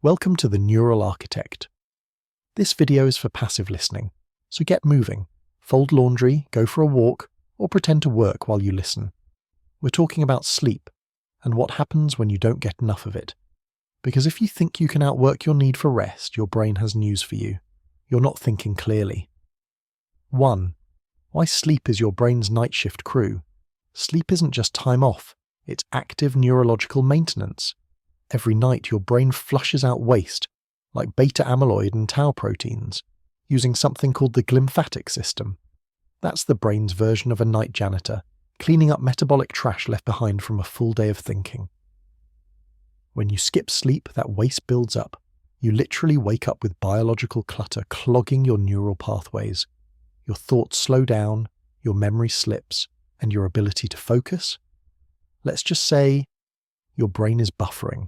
Welcome to the Neural Architect. This video is for passive listening, so get moving, fold laundry, go for a walk, or pretend to work while you listen. We're talking about sleep and what happens when you don't get enough of it. Because if you think you can outwork your need for rest, your brain has news for you. You're not thinking clearly. 1. Why sleep is your brain's night shift crew. Sleep isn't just time off, it's active neurological maintenance. Every night your brain flushes out waste, like beta-amyloid and tau proteins, using something called the glymphatic system. That's the brain's version of a night janitor, cleaning up metabolic trash left behind from a full day of thinking. When you skip sleep, that waste builds up. You literally wake up with biological clutter clogging your neural pathways. Your thoughts slow down, your memory slips, and your ability to focus? Let's just say your brain is buffering.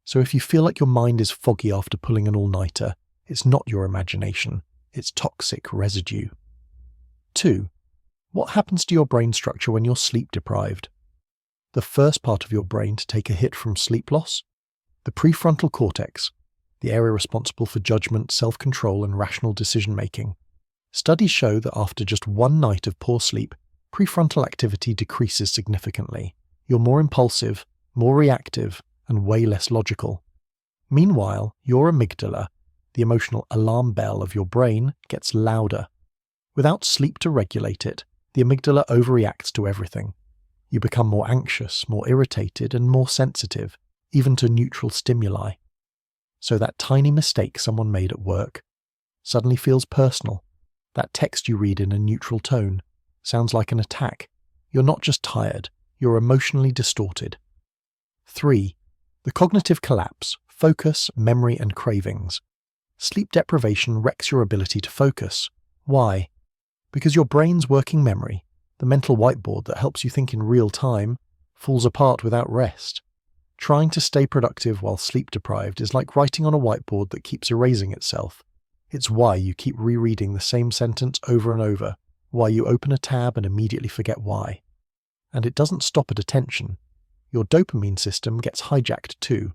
So if you feel like your mind is foggy after pulling an all-nighter, it's not your imagination, it's toxic residue. 2. What happens to your brain structure when you're sleep deprived? The first part of your brain to take a hit from sleep loss? The prefrontal cortex, the area responsible for judgment, self-control, and rational decision-making. Studies show that after just one night of poor sleep, prefrontal activity decreases significantly. You're more impulsive, more reactive, and way less logical. Meanwhile, your amygdala, the emotional alarm bell of your brain, gets louder. Without sleep to regulate it, the amygdala overreacts to everything. You become more anxious, more irritated, and more sensitive, even to neutral stimuli. So that tiny mistake someone made at work suddenly feels personal. That text you read in a neutral tone sounds like an attack. You're not just tired, you're emotionally distorted. 3. The cognitive collapse, focus, memory, and cravings. Sleep deprivation wrecks your ability to focus. Why? Because your brain's working memory, the mental whiteboard that helps you think in real time, falls apart without rest. Trying to stay productive while sleep deprived is like writing on a whiteboard that keeps erasing itself. It's why you keep rereading the same sentence over and over, why you open a tab and immediately forget why. And it doesn't stop at attention. Your dopamine system gets hijacked too.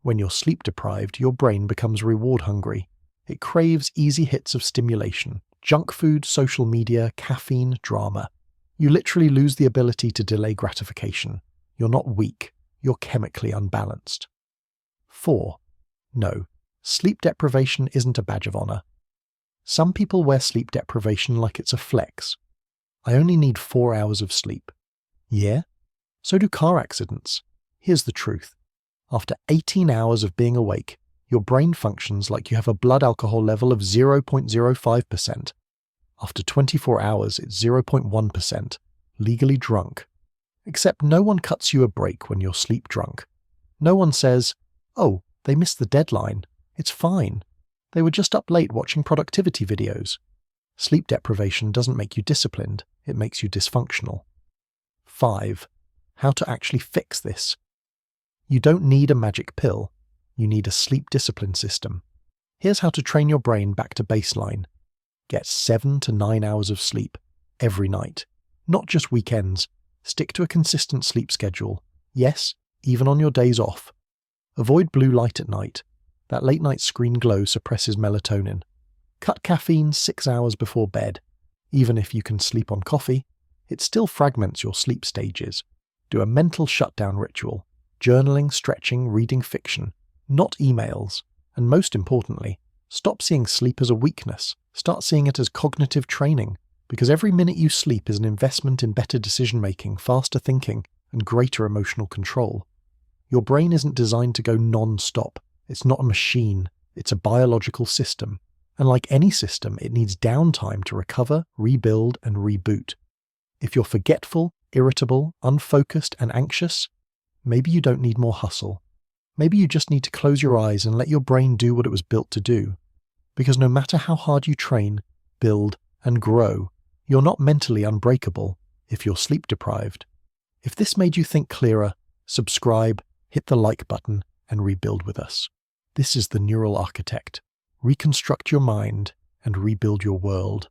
When you're sleep deprived, your brain becomes reward hungry. It craves easy hits of stimulation, junk food, social media, caffeine, drama. You literally lose the ability to delay gratification. You're not weak, you're chemically unbalanced. 4. No, sleep deprivation isn't a badge of honor. Some people wear sleep deprivation like it's a flex. I only need 4 hours of sleep. Yeah? So do car accidents. Here's the truth. After 18 hours of being awake, your brain functions like you have a blood alcohol level of 0.05%. After 24 hours, it's 0.1%, legally drunk. Except no one cuts you a break when you're sleep drunk. No one says, "Oh, they missed the deadline. It's fine. They were just up late watching productivity videos." Sleep deprivation doesn't make you disciplined, it makes you dysfunctional. 5. How to actually fix this. You don't need a magic pill. You need a sleep discipline system. Here's how to train your brain back to baseline. Get 7 to 9 hours of sleep every night. Not just weekends. Stick to a consistent sleep schedule. Yes, even on your days off. Avoid blue light at night. That late night screen glow suppresses melatonin. Cut caffeine 6 hours before bed. Even if you can sleep on coffee, it still fragments your sleep stages. Do a mental shutdown ritual. Journaling, stretching, reading fiction. Not emails. And most importantly, stop seeing sleep as a weakness. Start seeing it as cognitive training. Because every minute you sleep is an investment in better decision-making, faster thinking, and greater emotional control. Your brain isn't designed to go non-stop. It's not a machine. It's a biological system. And like any system, it needs downtime to recover, rebuild, and reboot. If you're forgetful, irritable, unfocused, and anxious, maybe you don't need more hustle. Maybe you just need to close your eyes and let your brain do what it was built to do. Because no matter how hard you train, build, and grow, you're not mentally unbreakable if you're sleep deprived. If this made you think clearer, subscribe, hit the like button, and rebuild with us. This is the Neural Architect. Reconstruct your mind and rebuild your world.